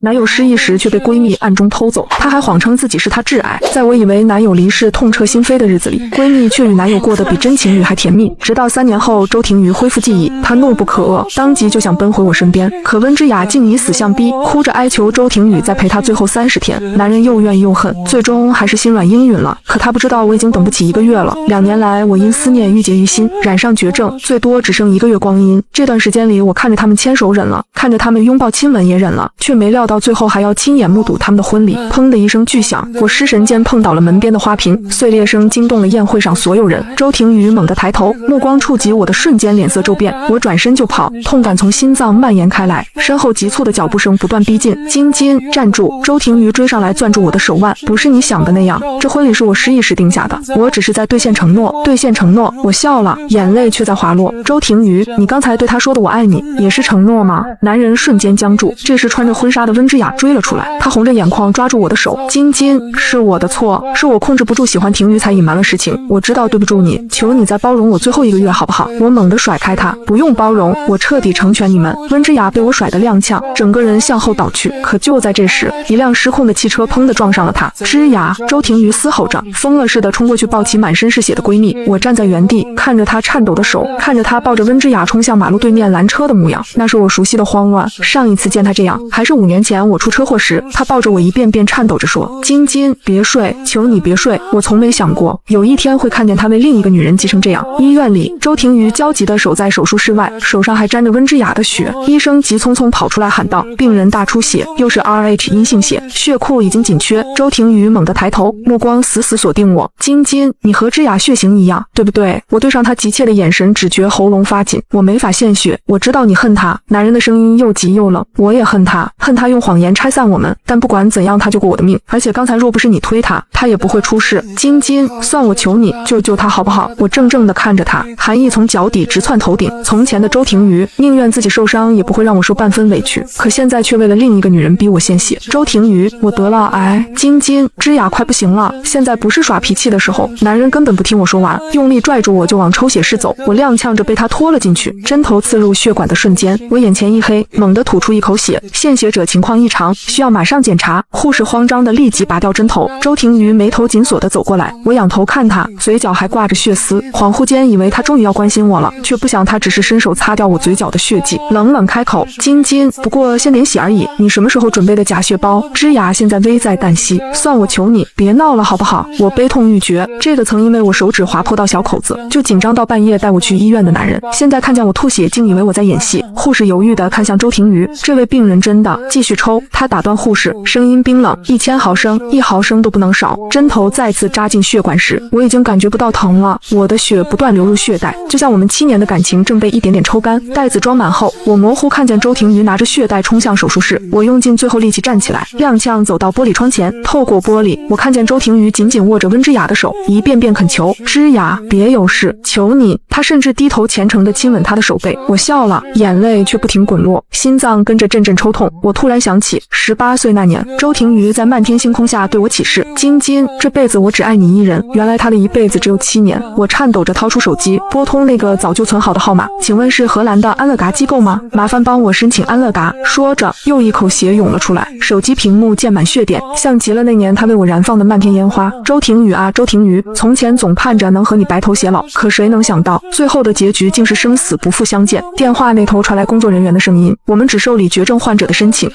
男友失忆时却被闺蜜暗中偷走，她还谎称自己是她挚爱。在我以为男友离世痛彻心扉的日子里，闺蜜却与男友过得比真情侣还甜蜜。直到3年后，周庭瑜恢复记忆，她怒不可遏，当即就想奔回我身边，可温之雅竟以死相逼，哭着哀求周庭瑜再陪她最后30天。男人又怨又恨，最终还是心软应允了。可他不知道我已经等不起1个月了。2年来，我因思念郁结于心，染上绝症，最多只剩1个月光阴。这段时间里，我看着他们牵手忍了，看着他们拥抱亲吻也忍了，却没料到最后还要亲眼目睹他们的婚礼。砰的一声巨响，我失神间碰倒了门边的花瓶，碎裂声惊动了宴会上所有人。周庭瑜猛地抬头，目光触及我的瞬间脸色骤变，我转身就跑，痛感从心脏蔓延开来，身后急促的脚步声不断逼近。金金，站住！周庭瑜追上来攥住我的手腕，不是你想的那样，这婚礼是我失忆时定下的，我只是在兑现承诺，兑现承诺。我笑了，眼泪却在滑落。周庭瑜，你刚才对他说的我爱你，也是承诺吗？男人瞬间僵住，这时穿着婚纱的温之雅追了出来，她红着眼眶抓住我的手，金金，是我的错，是我控制不住喜欢庭瑜才隐瞒了实情，我知道对不住你，求你再包容我最后1个月好不好？我猛地甩开他，不用包容，我彻底成全你们。温之雅被我甩得踉跄，整个人向后倒去，可就在这时，一辆失控的汽车砰地撞上了她。之雅，周庭瑜嘶吼着，疯了似的冲过去抱起满身是血的闺蜜。我站在原地，看着她颤抖的手，看着她抱着温之雅冲向马路对面拦车的模样，那是我熟悉的慌乱。上一次见她这样，还是5年前我出车祸时，她抱着我一遍遍颤抖着说：“金金，别睡，求你别睡。”我从没想过有一天会看见她为另一个女人急成这样。医院里，周庭瑜焦急地守在手术室外，手上还沾着温之雅的血。医生急匆匆跑出来喊道：“病人大出血，又是 Rh 阴性血，血库已经紧缺。”周庭瑜猛地抬头，目光死死锁定我。金金，你和之雅血型一样，对不对？我对上他急切的眼神，只觉喉咙发紧，我没法献血。我知道你恨他。男人的声音又急又冷。我也恨他，恨他用谎言拆散我们，但不管怎样，他救过我的命。而且刚才若不是你推他，他也不会出事。金金，算我求你，救救他好不好？我怔怔地看着他，寒意从脚底直窜头顶。从前的周庭瑜，宁愿自己受伤，也不会让我受半分委屈，可现在却为了另一个女人逼我献血。周庭瑜，我得了癌。金金，之雅快不行了，现在不是耍脾气的时候。男人根本不听我说完，用力拽住我就往抽血室走。我踉跄着被他拖了进去，针头刺入血管的瞬间，我眼前一黑，猛地吐出一口血。献血者情况异常，需要马上检查。护士慌张地立即拔掉针头。周庭瑜眉头紧锁地走过来，我仰头看他，嘴角还挂着血丝，恍惚间以为他终于要关心我了，却不想他只是伸手擦掉我嘴角的血迹，冷冷开口：“金金，不过献点血而已，你什么时候准备的假血包？”之雅现在危在旦夕，算我求你，别闹了好不好？我悲痛欲绝。这个曾因为我手指划破到小口子就紧张到半夜带我去医院的男人，现在看见我吐血，竟以为我在演戏。护士犹豫地看向周庭瑜，这位病人真的继续抽。他打断护士，声音冰冷：“1000毫升，1毫升都不能少。”针头再次扎进血管时，我已经感觉不到疼了，我的血不断流入血袋，就像我们7年的感情正被一点点抽干。袋子装满后，我模糊看见周庭瑜拿着血袋冲向手术室。我用尽最后力气站起来，踉跄走到玻璃窗前，透过玻璃，我看见周庭瑜紧紧握着温之雅的手，一遍遍恳求：“之雅，别有事，求你。”他甚至低头虔诚地亲吻她的手背。我笑了，眼泪却不停滚落，心脏跟着阵阵抽痛。我突然想起18岁那年，周庭瑜在漫天星空下对我起誓：“金金，这辈子我只爱你一人。”原来他的一辈子只有7年。我颤抖着掏出手机，拨通那个早就存好的号码：“请问是荷兰的安乐嘎机构吗？麻烦帮我申请安乐嘎。”说着，又一口血涌了出来，手机屏幕溅满血点，像极了那年他为我燃放的漫天烟花。周庭瑜啊，周庭瑜，从前总盼着能和你白头偕老，可谁能想到，最后的结局竟是生死不复相见。电话那头传来工作人员的声音：“我们只受理绝症患者的申请。”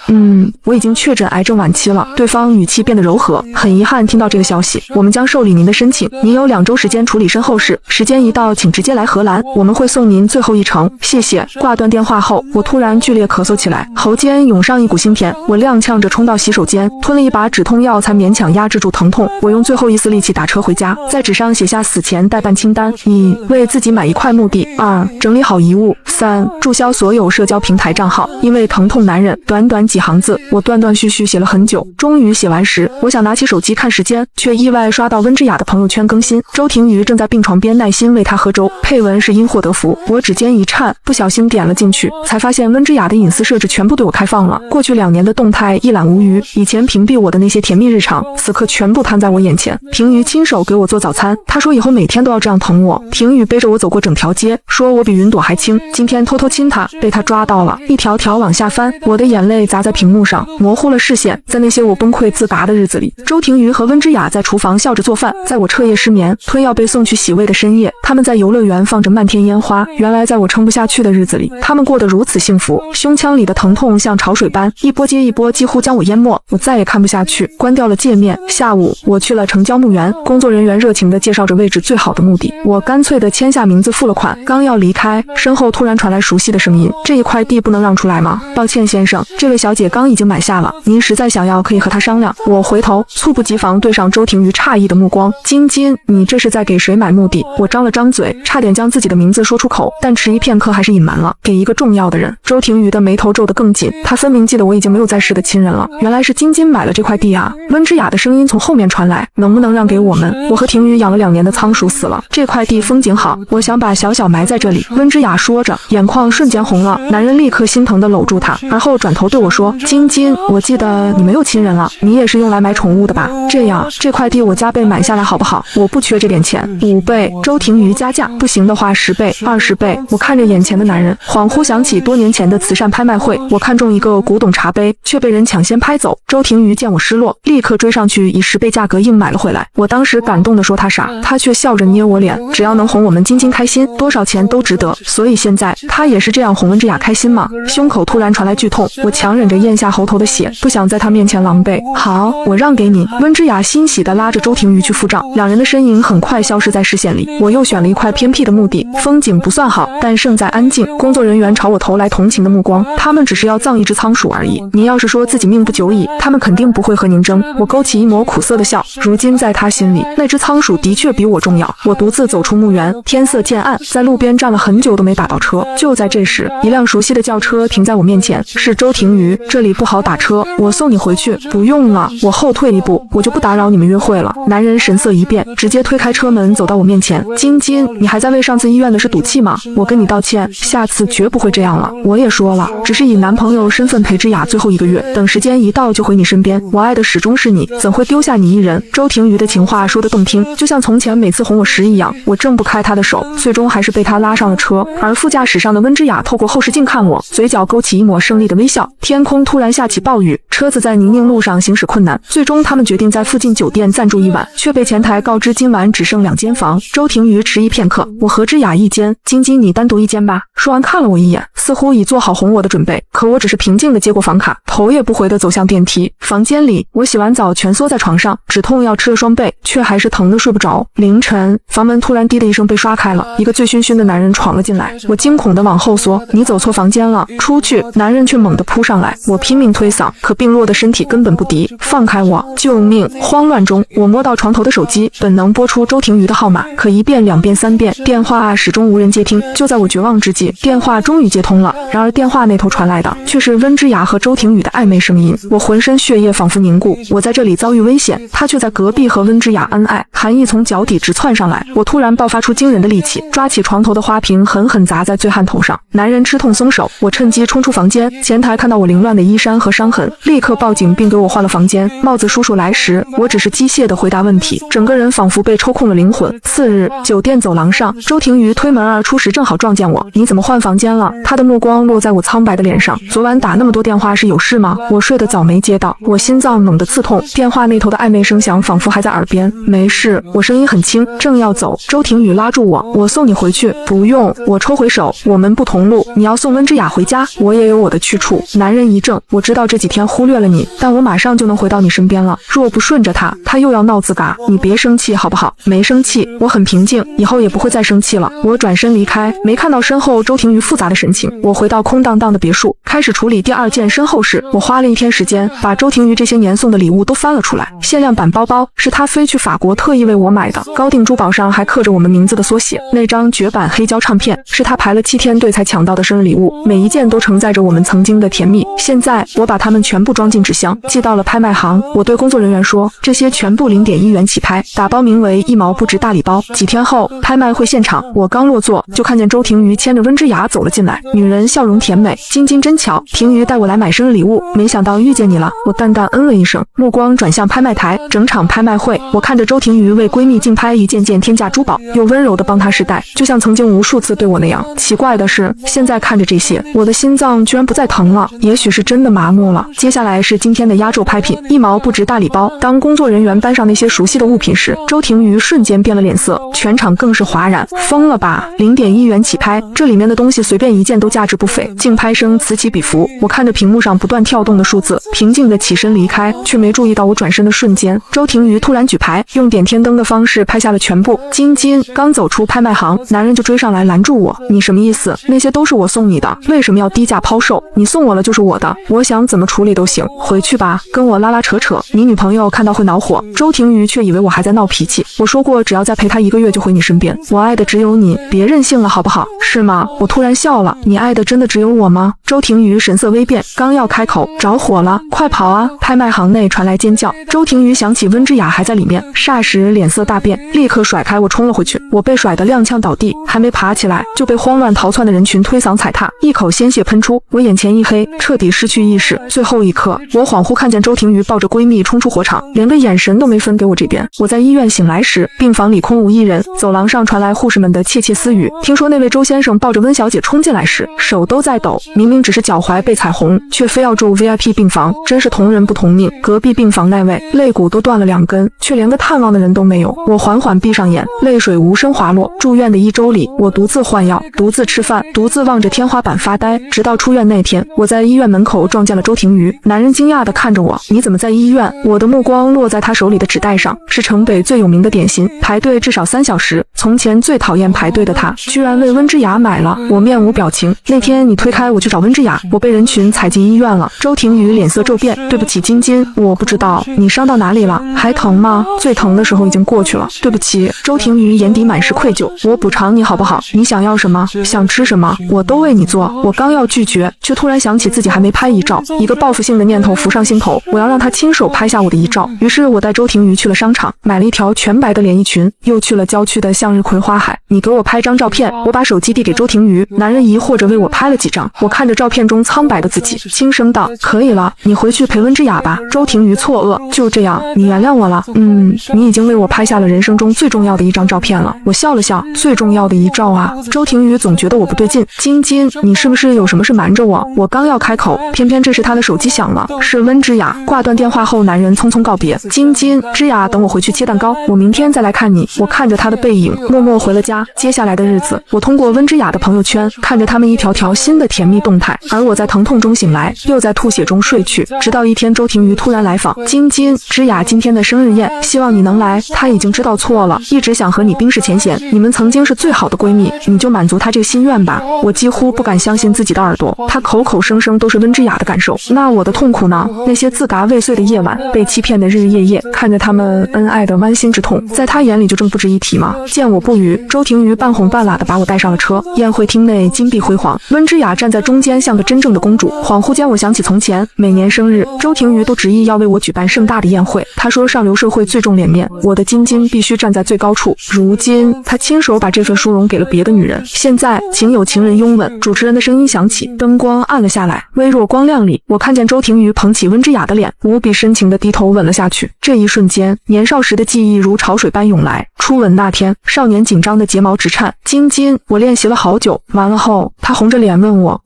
我已经确诊癌症晚期了。对方语气变得柔和：“很遗憾听到这个消息，我们将受理您的申请，您有2周时间处理身后事，时间一到，请直接来荷兰，我们会送您最后一程，谢谢。”挂断电话后，我突然剧烈咳嗽起来，喉间涌上一股腥甜，我踉跄着冲到洗手间，吞了一把止痛药才勉强压制住疼痛。我用最后一丝力气打车回家，在纸上写下死前待办清单：1. 为自己买一块墓地；2. 整理好遗物；3. 注销所有社交平台账号。因为疼痛难忍，短短几行字，我断断续续写了很久。终于写完时，我想拿起手机看时间，却意外刷到温之雅的朋友圈更新：周庭瑜正在病床边耐心为他喝粥，配文是因祸得福。我指尖一颤，不小心点了进去，才发现温之雅的隐私设置全部对我开放了。过去2年的动态一览无余，以前屏蔽我的那些甜蜜日常，此刻全部摊在我眼前。庭瑜亲手给我做早餐，他说以后每天都要这样疼我。庭瑜背着我走过整条街，说我比云朵还轻。今天偷偷亲他，被他抓到了，一条条往下翻，我的眼泪砸在屏幕上，模糊了视线。在那些我崩溃自拔的日子里，周庭瑜和温之雅在厨房笑着做饭，在我彻夜失眠、吞药被送去洗胃的深夜，他们在游乐园放着漫天烟花。原来在我撑不下去的日子里，他们过得如此幸福。胸腔里的疼痛像潮水般一波接一波，几乎将我淹没。我再也看不下去，关掉了界面。下午，我去了城郊墓园，工作人员热情地介绍着位置最好的墓地。我干脆地签下名字，付了款，刚要离开，身后突然传来熟悉的声音：“这一块地不能让出来吗？”“抱歉，先生，这位小姐刚已经买下了，您实在想要，可以和她商量。”我回头，猝不及防对上周庭瑜诧异的目光：“晶晶，你这是在给谁买墓地？”我张了张嘴，差点将自己的名字说出口，但迟疑片刻还是隐瞒了：“给一个重要的人。”周庭瑜的眉头皱得更紧，他分明记得我已经没有在世的亲人了。原来是晶晶买了这块地啊！温之雅的声音从后面传来：“能不能让给我们？我和庭瑜养了2年的仓鼠死了，这块地风景好，我想把小小埋在这里。”温之雅说着，眼眶瞬间红了。男人立刻心疼地搂住她，而后转头对我说：“晶晶，我记得你没有亲人了，你也是用来买宠物的吧？这样，这块地我加倍买下来好不好？我不缺这点钱，5倍。”周庭瑜加价，不行的话10倍、20倍。我看着眼前的男人，恍惚想起多年前的慈善拍卖会，我看中一个古董茶杯，却被人抢先拍走。周庭瑜见我失落，立刻追上去以10倍价格硬买了回来。我当时感动地说他傻，他却笑着捏我脸，只要能哄我们晶晶开心，多少钱都值得。所以现在他也是这样哄温之雅开心吗？胸口突然传来剧痛，我强忍着咽下喉头的血，不想在他面前狼狈。好，我让给你。温之雅欣喜地拉着周庭瑜去付账，两人的身影很快消失在视线里。我又选了一块偏僻的墓地，风景不算好，但胜在安静。工作人员朝我投来同情的目光，他们只是要葬一只仓鼠而已。您要是说自己命不久矣，他们肯定不会和您争。我勾起一抹苦涩的笑，如今在他心里，那只仓鼠的确比我重要。我独自走出墓园，天色渐暗，在路边站了很久都没打到车。就在这时，一辆熟悉的轿车停在我面前，是周庭瑜。这里不好打车，我送你回去。不用了，我后退一步，我就不打扰你们约会了。男人神色一变，直接推开车门走到我面前。晶晶，你还在为上次医院的事赌气吗？我跟你道歉，下次绝不会这样了。我也说了，只是以男朋友身份陪之雅最后1个月，等时间一到就回你身边。我爱的始终是你，怎会丢下你一人？周庭瑜的情话说得动听，就像从前每次哄我时一样。我挣不开他的手，最终还是被他拉上了车。而副驾驶上的温之雅透过后视镜看我，嘴角勾起一抹胜利的微笑。天空突然下起暴雨，车子在泥泞路上行驶困难，最终他们决定在附近酒店暂住一晚，却被前台告知今晚只剩2间房。周庭瑜迟疑片刻，我和之雅一间，晶晶你单独一间吧。说完看了我一眼，似乎已做好哄我的准备，可我只是平静地接过房卡，头也不回地走向电梯。房间里，我洗完澡蜷缩在床上，止痛药吃了双倍，却还是疼得睡不着。凌晨，房门突然滴的一声被刷开了，一个醉醺醺的男人闯了进来，我惊恐地往后缩，你走错房间了，出去！男人却猛地扑上来，我拼命推搡，可病弱的身体根本不敌，放开我！救命！慌乱中，我摸到床头的手机，本能拨出周庭瑜的号码，可1遍、2遍、3遍，电话始终无人接听。就在我绝望之际，电话终于接通了，然而电话那头传来的却是温之雅和周庭瑜的暧昧声音。我浑身血液仿佛凝固，我在这里遭遇危险，他却在隔壁和温之雅恩爱，寒意从脚底直窜上来。我突然爆发出惊人的力气，抓起床头的花瓶狠狠砸在醉汉头上。男人吃痛松手，我趁机冲出房间。前台看到我凌乱的衣衫和伤痕，立刻报警并给我换了房间。帽子叔叔来时，我只是机械地回答问题，整个人仿佛被抽空了灵魂。次日，酒店走廊上，周庭瑜推门而出时正好撞见我。你怎么换房间了？他的目光落在我苍白的脸上。昨晚打那么多电话是有事吗？我睡得早没接到，我心脏猛地刺痛。电话那头的暧昧声响仿佛还在耳边。没事，我声音很轻，正要走，周庭瑜拉住我，我送你回去。不用，我抽回手，我们不同路。你要送温之雅回家，我也有我的去处。男人一怔，我知道这几天忽略了你，但我马上就能回到你身边了。若不顺着他又要闹自嘎，你别生气好不好？没生气，我很平静，以后也不会再生气了。我转身离开，没看到身后周庭瑜复杂的神情。我回到空荡荡的别墅，开始处理第2件身后事。我花了1天时间，把周庭瑜这些年送的礼物都翻了出来。限量版包包是他飞去法国特意为我买的，高定珠宝上还刻着我们名字的缩写。那张绝版黑胶唱片是他排了7天队才抢到的生日礼物，每一件都承载着我们曾经的甜蜜。现在我把它们全部装进纸箱，寄到了拍卖行。我对工作人员说，这些全部0.1元起拍，打包名为1毛不值大礼包。几天后，拍卖会现场，我刚落座，就看见周婷瑜牵着温之雅走了进来，女人笑容甜美。晶晶真巧，婷瑜带我来买生日礼物，没想到遇见你了。我淡淡嗯了一声，目光转向拍卖台。整场拍卖会，我看着周婷瑜为闺蜜竞拍一件件天价珠宝，又温柔地帮她试戴，就像曾经无数次对我那样。奇怪的是，现在看着这些，我的心脏居然不再疼了，也许是真的麻木了。接下来是今天的压轴拍品，1毛不值大礼包。当工作人员搬上那些熟悉的物品时，周婷瑜瞬间变了脸色，全场更是哗然。疯了吧，0.1元起拍，这里面的东西随便一件都价值不菲。竞拍声此起彼伏，我看着屏幕上不断跳动的数字，平静地起身离开，却没注意到我转身的瞬间，周婷瑜突然举牌，用点天灯的方式拍下了全部。晶晶刚走出拍卖行，男人就追上来拦住我，你什么意思？那些都是我送你的，为什么要低价抛售？你送我了就是我的，我想怎么处理都行，回去吧，跟我拉拉扯扯，你女朋友看到会恼火。周婷瑜却以为我还在闹脾气，我说过只要再陪她1个月就回你身边，我爱的只有你，别任性了好不好？是吗？我突然笑了，你爱的真的只有我吗？周婷瑜神色微变，刚要开口，着火了，快跑啊！拍卖行内传来尖叫，周婷瑜想起温之雅还在里面，霎时脸色大变，立刻甩开我冲了回去，我被甩得踉跄倒地，还没爬起来就被慌乱逃窜的人群推搡踩踏，一口鲜血喷出，我眼前一黑，彻底失去意识。最后一刻，我恍惚看见周婷瑜抱着闺蜜冲出火场，连个眼神都没分给我这边。我在医院醒来时，病房里空无一人，走廊上传来护士们的窃窃私语。听说那位周先生抱着温小姐冲进来时，手都在抖，明明只是脚踝被踩红，却非要住 VIP 病房，真是同人不同命。隔壁病房那位肋骨都断了2根，却连个探望的人都没有。我缓缓闭上眼，泪水无声滑落。住院的1周里，我独自换药，独自吃饭，独自望着天花板发呆，直到出院那天，我在医院门口撞见了周婷瑜。男人惊讶地看着我，你怎么在医院？我的目光落在他手里的纸袋上，是城北最有名的点心，排队至少3小时。从前最讨厌排队的他，居然为温之雅买了。我面无表情。那天你推开我去找温之雅，我被人群踩进医院了。周婷瑜脸色骤变，对不起晶晶，我不知道你伤到哪里了，还疼吗？最疼的时候已经过去了，对不起。周婷瑜眼底满是愧疚，我补偿你好不好？你想要什么？想吃什么？我都为你做。我刚要拒绝，却突然想起自己还没拍遗照，一个报复性的念头浮上心头，我要让他亲手拍下我的遗照。于是我带周婷瑜去了商场，买了一条全白的连衣裙，又去了郊区的向日葵花海。你给我拍张照片。我把手机递给周婷瑜，男人疑惑着为我拍了几张。我看着照片中苍白的自己，轻声道，可以了，你回去陪温之雅吧。周婷瑜错愕，就这样，你原谅我了？你已经为我拍下了人生中最重要的一张照片了。我笑了笑，最重要的遗照啊。周婷瑜总觉得我不对劲，晶晶，你是不是有什么事瞒着我？我刚要开口，偏偏这时他的手机响了，是温之雅。挂断电话后，男人匆匆告别，晶晶，之雅，等我回去切蛋糕，我明天再来看你。我看着他的背影，默默回了家。接下来的日子，我通过温之雅的朋友圈看着他们一条条新的甜蜜动态，而我在疼痛中醒来，又在吐血中睡去。直到一天，周婷瑜突然来访，晶晶，之雅今天的生日宴，希望你能来。他已经知道错了，一直想和你冰释前嫌，你们曾经是最好的闺蜜，你就满足他这个心愿吧。我几乎不敢相信自己的耳朵，他口口声声都是温之雅的感受，那我的痛苦呢？那些自嘎未遂的夜晚，被欺骗的日日夜夜，看着他们恩爱的剜心之痛，在他眼里就这么不值一提吗？见我不语，周婷瑜半哄半拉的把我带上了车。宴会厅内金碧辉煌，温之雅站在中间，像个真正的公主。恍惚间，我想起从前，每年生日，周婷瑜都执意要为我举办盛大的宴会。她说，上流社会最重脸面，我的晶晶必须站在最高处。如今，她亲手把这份殊荣给了别的女人。现在，请有情人拥吻。主持人的声音响起，灯光暗了下来，微弱光亮里，我看见周婷瑜捧起温之雅的脸，无比深情的低头吻了下去。这一瞬间，年少时的记忆如潮水般涌来。初吻那天，少年紧张的睫毛直颤。晶晶，我练习了好久。完了后，他红着脸问我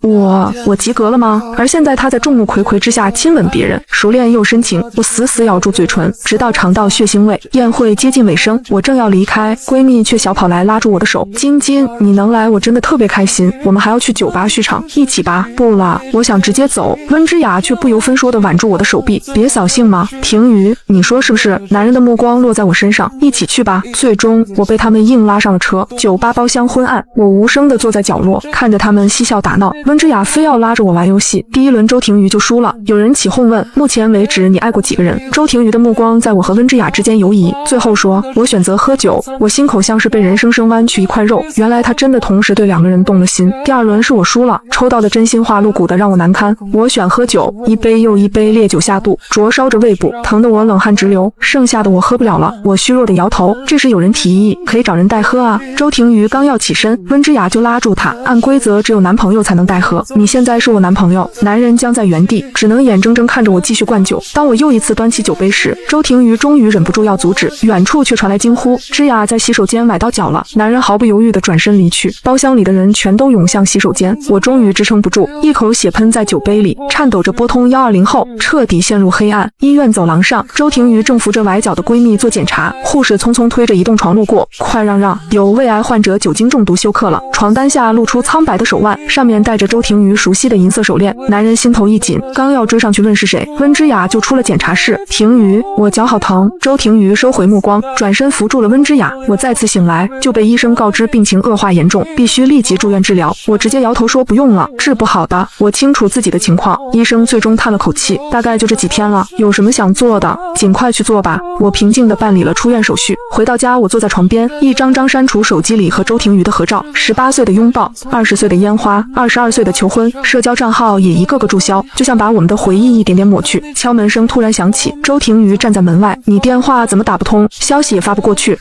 及格了吗？而现在他在众目睽睽之下亲吻别人，熟练又深情。我死死咬住嘴唇，直到尝到血腥味。宴会接近尾声，我正要离开，闺蜜却小跑来拉住我的手。晶晶，你能来我真的特别开心，我们还要去酒吧续场，一起吧。不了，我想直接走。温之雅却不由分说地挽住我的手臂，别扫兴吗？婷瑜，你说是不是？男人的目光落在我身上，一起去吧。最终我被他们硬拉上了车。酒吧包厢昏暗，我无声地坐在角落，看着他们嬉笑打闹。温之雅非要拉着我玩游戏，第一轮周婷瑜就输了。有人起哄问，目前为止你爱过几个人？周婷瑜的目光在我和温之雅之间游移，最后说，我选择喝酒。我心口像是被人生生剜去一块肉，原来他真的同时对2个人动了心。第二轮是我输了，抽到的真心话露骨的让我难堪。我选喝酒，一杯又一杯烈酒下肚，灼烧着胃部，疼得我冷汗直流。剩下的我喝不了了，我虚弱的摇头。这时有人提议，可以找人代喝啊。周庭瑜刚要起身，温之雅就拉住他，按规则只有男朋友才能代喝，你现在是我男朋友。男人僵在原地，只能眼睁睁看着我继续灌酒。当我又一次端起酒杯时，周庭瑜终于忍不住要阻止，远处却传来惊呼：之雅在洗手间崴到脚了。男人毫不犹豫地转身离去，包厢里的人全都涌向洗手间。我终于支撑不住，一口血喷在酒杯里，颤抖着拨通120后，彻底陷入黑暗。医院走廊上，周庭瑜正扶着崴脚的闺蜜做检查，护士匆匆推着移动床路过，快让让，有胃癌患者酒精中毒休克了。床单下露出苍白的手腕，上面戴着周庭瑜熟悉的银色手链。男人心头一紧，刚要追上去问是谁，温之雅就出了检查室。庭瑜，我脚好疼。周庭瑜收回目光，转身扶住了温之雅。我再次醒来就被医生告知病情恶化严重，必须立即住院治疗。我直接摇头说不用了，治不好的。我清楚自己的情况。医生最终叹了口气，大概就这几天了，有什么想做的尽快去做吧。我平静地办理了出院手续。回到家，我坐在床边，一张张删除手机里和周庭瑜的合照，18岁的拥抱，20岁的烟花，22岁的求婚，社交账号也一个个注销，就像把我们的回忆一点点抹去。敲门声突然响起，周庭瑜站在门外，你电话怎么打不通，消息也发不过去。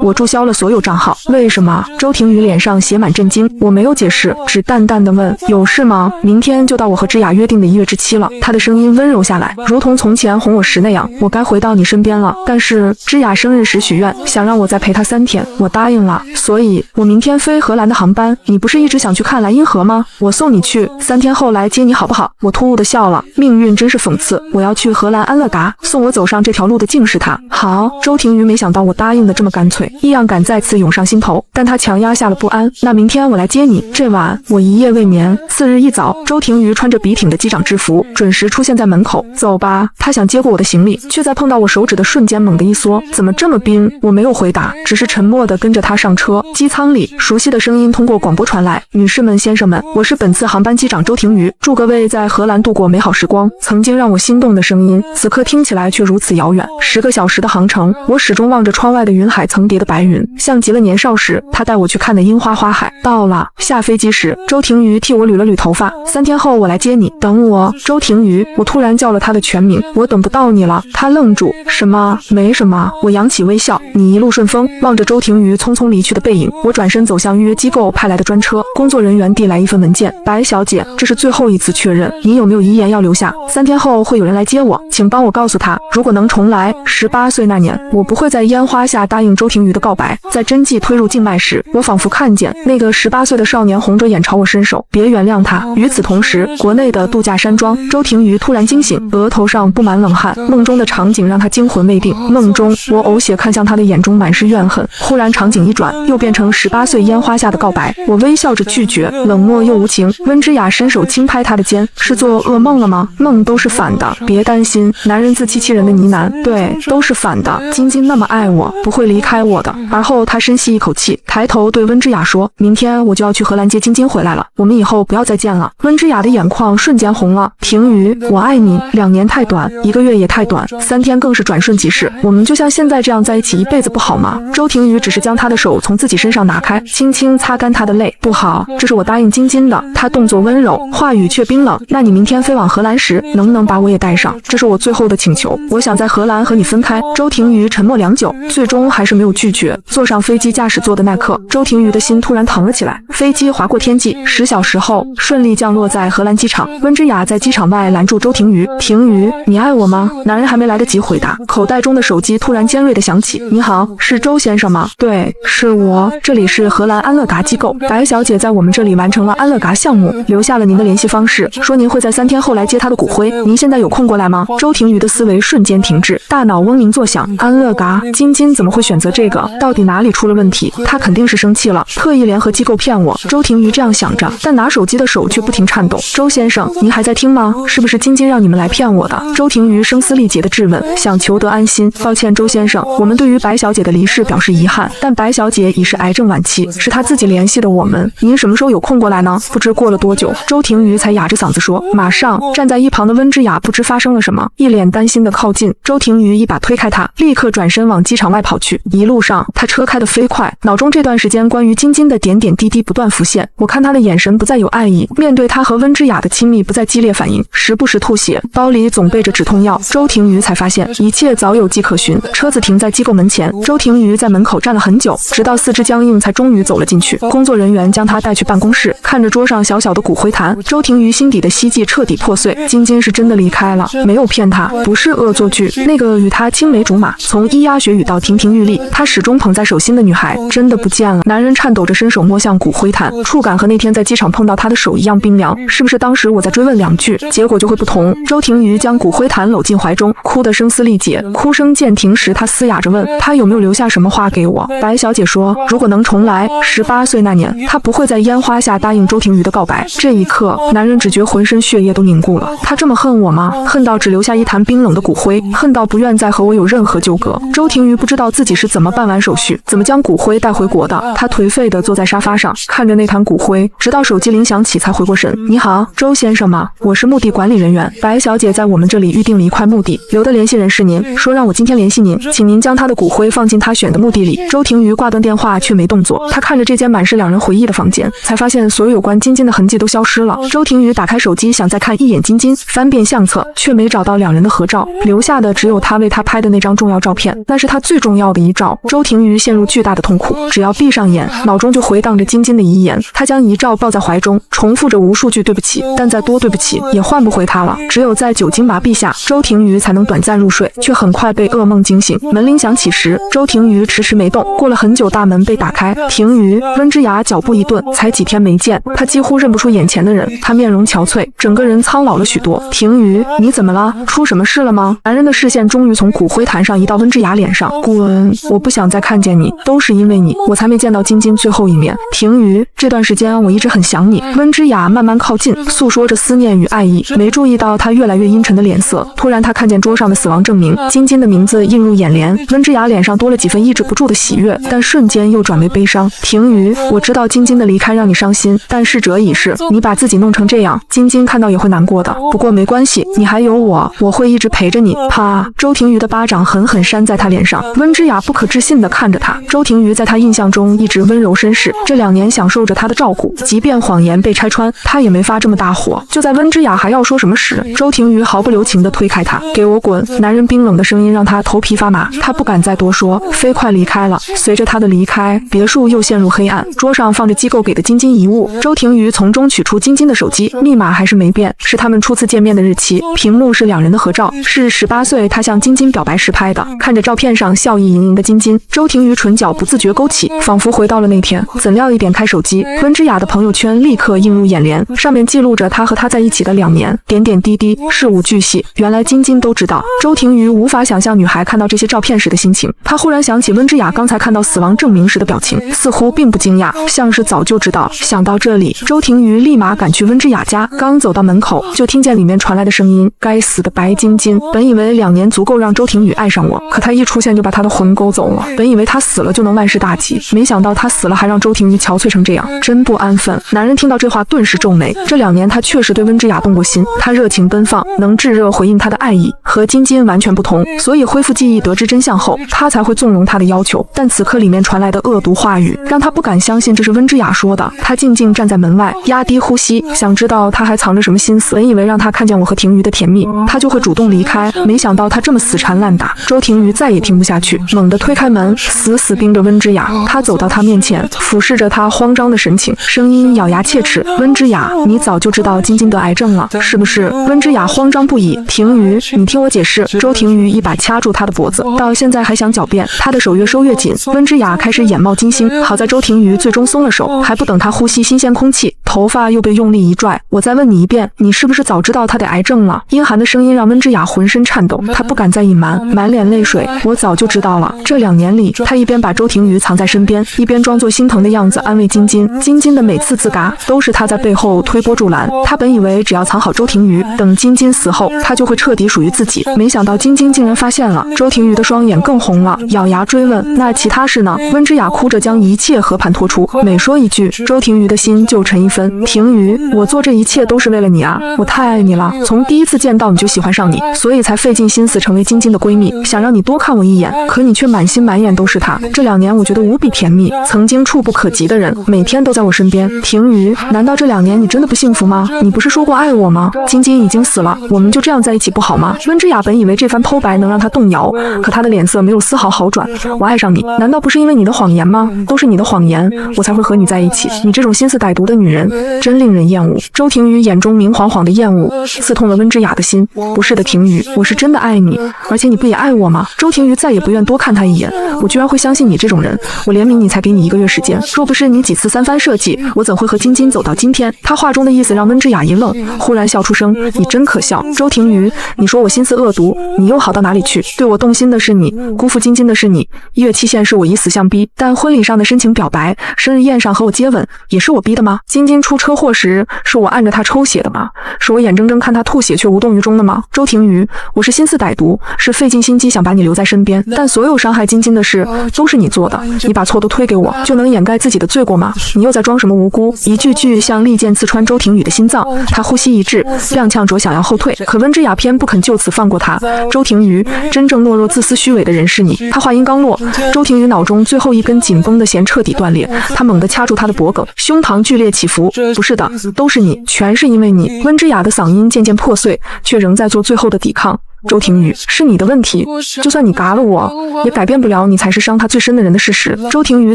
我注销了所有账号。为什么？周庭瑜脸上写满震惊。我没有解释，只淡淡地问，有事吗？明天就到我和之雅约定的1月之期了。他的声音温柔下来，如同从前哄我时那样，我该回到你身边了。但是之雅生日时许愿，想让我再陪她3天，我答应了，所以我明天飞荷兰的航班。你不是一直想去看莱茵河吗？我送你去，3天后来接你好不好？我突兀地笑了，命运真是讽刺。我要去荷兰安乐达，送我走上这条路的竟是他。好，周庭瑜没想到我答应的这么干脆，异样感再次涌上心头，但他强压下了不安。那明天我来接你。这晚我一夜未眠。次日一早，周庭瑜穿着笔挺的机长制服，准时出现在门口。走吧，他想接过我的行李，却在碰到我手指的瞬间猛地一缩。怎么这么冰？我没有回答，只是沉默地跟着他上车。机舱里，熟悉的声音通过广播传来：女士们、先生们，我是本次航班机长周庭瑜，祝各位在荷兰度过美好时光。曾经让我心动的声音，此刻听起来却如此遥远。10个小时的航程，我始终望着窗外的云海层叠的白云，像极了年少时他带我去看的樱花花海。到了，下飞机时，周庭瑜替我捋了捋头发。3天后我来接你，等我。周庭瑜，我突然叫了他的全名，我等不到你了。他愣住，什么？没什么。我扬起微笑，你一路顺风。望着周庭瑜匆匆离去的背影，我转身走向预约机构派来的专车，工作人员递来一份文件。白小姐，这是最后一次确认，你有没有遗言要留下？3天后会有人来接我，请帮我告诉他，如果能重来，18岁那年，我不会在烟花下答应周庭瑜的告白。在针剂推入静脉时，我仿佛看见那个18岁的少年红着眼朝我伸手，别原谅他。与此同时，国内的度假山庄，周庭瑜突然惊醒，额头上布满冷汗。梦中的场景让他惊魂未定。梦中，我呕血看向他的眼中满是怨恨。忽然场景一转，又变成18岁烟花下的告白。我微笑着拒绝，冷漠又无情。温之雅伸手轻拍他的肩，是做噩梦了吗？梦都是反的，别担心。男人自欺欺人的呢喃，对，都是反的。晶晶那么爱我，不会离开我的。而后他深吸一口气，抬头对温之雅说，明天我就要去荷兰接晶晶回来了，我们以后不要再见了。温之雅的眼眶瞬间红了。庭瑜，我爱你。2年太短，1个月也太短，3天更是转瞬即逝。我们就像现在这样在一起一辈子不好吗？周庭瑜只是将他的手从自己身上拿开，轻轻擦干他的泪。不好，这是我答应晶晶的。他动作温柔，话语却冰冷。那你明天飞往荷兰时，能不能把我也带上？这是我最后的请求。我想在荷兰和你分开。周庭瑜沉默良久，最终还是没有拒绝。坐上飞机驾驶座的那刻，周庭瑜的心突然疼了起来。飞机划过天际，10小时后顺利降落在荷兰机场。温之雅在机场外拦住周庭瑜，庭瑜，你爱我吗？男人还没来得及回答，口袋中的手机突然尖锐地响起。你好，是周先生吗？对，是我，这里是荷兰安乐达机构，白小姐在我们这里完成了安乐达项目，留下了您的联系方式，说您会在3天后来接她的骨灰，您现在有空过来吗？周庭瑜的思维瞬间停滞，大脑嗡鸣作响。安乐达，晶晶怎么会选择这个？到底哪里出了问题？她肯定是生气了，特意联合机构骗我。周庭瑜这样想着，但拿手机的手却不停颤抖。周先生，您还在听吗？是不是晶晶让你们来骗我的？周庭瑜声嘶力竭地质问，想求得安心。抱歉，周先生，我们对于白小姐的离世表示遗憾，但白小姐已是癌症晚期，是她自己联系的我们。您什么时候有空过来呢？不知过了多久，周庭瑜才哑着嗓子说，马上。站在一旁的温之雅不知发生了什么，一脸担心地靠近。周庭瑜一把推开他，立刻转身往机场外跑去。一路上，他车开得飞快，脑中这段时间关于晶晶的点点滴滴不断浮现。我看他的眼神不再有爱意，面对他和温之雅的亲密不再激烈反应。敏，时不时吐血，包里总备着止痛药。周庭瑜才发现一切早有迹可循。车子停在机构门前，周庭瑜在门口站了很久，直到四肢僵硬才终于走了进去。工作人员将他带去办公室，看着桌上小小的骨灰坛，周庭瑜心底的希冀彻底破碎。晶晶是真的离开了，没有骗他，不是恶作剧。那个与他青梅竹马，从咿呀学语到亭亭玉立，他始终捧在手心的女孩，真的不见了。男人颤抖着伸手摸向骨灰坛，触感和那天在机场碰到他的手一样冰凉。是不是当时我再追问2句，结果就会不同？周庭瑜将骨灰坛搂进怀中，哭得声嘶力竭。哭声渐停时，他嘶哑着问：“他有没有留下什么话给我？”白小姐说：“如果能重来，18岁那年，她不会在烟花下答应周庭瑜的告白。”这一刻，男人只觉浑身血液都凝固了。他这么恨我吗？恨到只留下一坛冰冷的骨灰，恨到不愿再和我有任何纠葛。周庭瑜不知道自己是怎么办完手续，怎么将骨灰带回国的。他颓废地坐在沙发上，看着那坛骨灰，直到手机铃响起才回过神。“你好，周先生吗？我是墓地管理人员，白小姐在我们这里预定了一块墓地，留的联系人是您，说让我今天联系您，请您将她的骨灰放进她选的墓地里。”周庭瑜挂断电话却没动作，他看着这间满是两人回忆的房间，才发现所有有关晶晶的痕迹都消失了。周庭瑜打开手机想再看一眼晶晶，翻遍相册却没找到两人的合照，留下的只有他为她拍的那张重要照片，那是他最重要的一照。周庭瑜陷入巨大的痛苦，只要闭上眼，脑中就回荡着晶晶的遗言。他将遗照抱在怀中，重复着无数句对不起，但再多对不起也换不回他了。只有在酒精麻痹下，周庭瑜才能短暂入睡，却很快被噩梦惊醒。门铃响起时，周庭瑜迟迟没动，过了很久，大门被打开。庭瑜，温之雅脚步一顿，才几天没见，他几乎认不出眼前的人。他面容憔悴，整个人苍老了许多。庭瑜，你怎么了？出什么事了吗？男人的视线终于从骨灰坛上移到温之雅脸上。滚！我不想再看见你，都是因为你，我才没见到晶晶最后一面。庭瑜，这段时间我一直很想你。温之雅慢慢靠近，诉说着思念与爱意，没注意到他越来越阴沉的脸色。突然，他看见桌上的死亡证明，晶晶的名字映入眼帘。温之雅脸上多了几分抑制不住的喜悦，但瞬间又转为悲伤。庭瑜，我知道晶晶的离开让你伤心，但逝者已逝，你把自己弄成这样，晶晶看到也会难过的。不过没关系，你还有我，我会一直陪着你。啪！周庭瑜的巴掌狠狠扇在他脸上。温之雅不可置信地看着他。周庭瑜在他印象中一直温柔绅士，这2年享受着他的照顾，即便谎言被拆穿，他也没发这么大火。就在温之雅还要说什么时，周庭瑜毫不留情地推开他。给我滚！男人冰冷的声音让他头皮发麻，他不敢再多说，飞快离开了。随着他的离开，别墅又陷入黑暗，桌上放着机构给的晶晶遗物。周庭瑜从中取出晶晶的手机，密码还是没变，是他们初次见面的日期，屏幕是两人的合照，是18岁他向晶晶表白时拍的。看着照片上笑意盈盈的晶晶，周庭瑜唇角不自觉勾起，仿佛回到了那天。怎料一点开手机，温之雅的朋友圈立刻映入眼帘，上面记录着他和她在一起的2年，点点滴滴，事无巨细。原来晶晶都知道。周庭瑜无法想象女孩看到这些照片时的心情，他忽然想起温之雅刚才看到死亡证明时的表情，似乎并不惊讶，像是早就知道。想到这里，周庭瑜立马赶去温之雅家，刚走到门口，就听见里面传来的声音：“该死的白晶晶！本以为2年足够让周庭瑜爱上我，可他一出现就把他的魂勾走了。本以为他死了就能万事大吉，没想到他死了还让周庭瑜憔悴成这样，真不安分。”男人听到这话顿时皱眉，这2年他确实对温之雅动过心，他热情奔放，能炙热回应他的爱意，和晶晶完全不同，所以恢复记忆得知真相后，他才会纵容他的要求。但此刻里面传来的恶毒话语，让他不敢相信这是温之雅说的。他静静站在门外，压低呼吸，想知道他还藏着什么心思。本以为让他看见我和庭瑜的甜蜜，他就会主动离开，没想到他这么死缠烂打。周庭瑜再也听不下去，猛地推开门，死死盯着温之雅。他走到他面前，俯视着他慌张的神情，声音咬牙切齿：“温之雅，你早就知道晶晶得癌症了，是不是？”温之雅慌张不已：“庭瑜，你听我解释。”周庭瑜一把掐住他的脖子，到现在还想狡辩，他的手越收越紧。温之雅开始眼冒金星，好在周庭瑜最终松了手，还不等他呼吸新鲜空气，头发又被用力一拽。“我再问你一遍，你是不是早知道他得癌症了？”阴寒的声音让温之雅浑身颤抖，她不敢再隐瞒，满脸泪水：“我早就知道了。”这2年里，她一边把周庭瑜藏在身边，一边装作心疼的样子安慰晶晶。晶晶的每次自嘎，都是她在背后推波助澜。她本以为只要藏好周庭瑜，等晶晶死后，她就会彻底属于自己。没想到晶晶竟然发现了。周庭瑜的双眼更红了，咬牙追问：“那其他事呢？”温之雅哭着将一切和盘托出，每说一句，周庭瑜的心就沉1分。“庭瑜，我做这一切都是为了你啊，我太爱你了，从第一次见到你就喜欢上你，所以才费尽心思成为晶晶的闺蜜，想让你多看我一眼，可你却满心满眼都是他。这2年我觉得无比甜蜜，曾经触不可及的人，每天都在我身边。庭瑜，难道这2年你真的不幸福吗？你不是说过爱我我吗？晶晶已经死了，我们就这样在一起不好吗？温之雅本以为这番剖白能让他动摇，可他的脸色没有丝毫好转。我爱上你，难道不是因为你的谎言吗？都是你的谎言，我才会和你在一起。你这种心思歹毒的女人，真令人厌恶。周庭瑜眼中明晃晃的厌恶，刺痛了温之雅的心。不是的，庭瑜，我是真的爱你，而且你不也爱我吗？周庭瑜再也不愿多看他一眼。我居然会相信你这种人，我怜悯你才给你1个月时间。若不是你几次三番设计，我怎会和晶晶走到今天？他话中的意思让温之雅一愣，忽然笑出声：你真可笑。周庭瑜，你说我心思恶毒，你又好到哪里去？对我动心的是你，辜负晶晶的是你。1月期限是我以死相逼，但婚礼上的深情表白，生日宴上和我接吻，也是我逼的吗？晶晶出车祸时，是我按着她抽血的吗？是我眼睁睁看她吐血却无动于衷的吗？周庭瑜，我是心思歹毒，是费尽心机想把你留在身边，但所有伤害晶晶的事都是你做的，你把错都推给我，就能掩盖自己的罪过吗？你又在装什么无辜？一句句像利剑刺穿周庭宇的心脏，他呼吸一滞，踉跄着想要后退，可温之雅偏不肯就此放过他。周庭瑜，真正懦弱、自私、虚伪的人是你。他话音刚落，周庭瑜脑中最后一根紧绷的弦彻底断裂，他猛地掐住他的脖颈，胸膛剧烈起伏。不是的，都是你，全是因为你。温之雅的嗓音渐渐破碎，却仍在做最后的抵抗。周庭宇，是你的问题，就算你嘎了我，也改变不了你才是伤他最深的人的事实。周庭瑜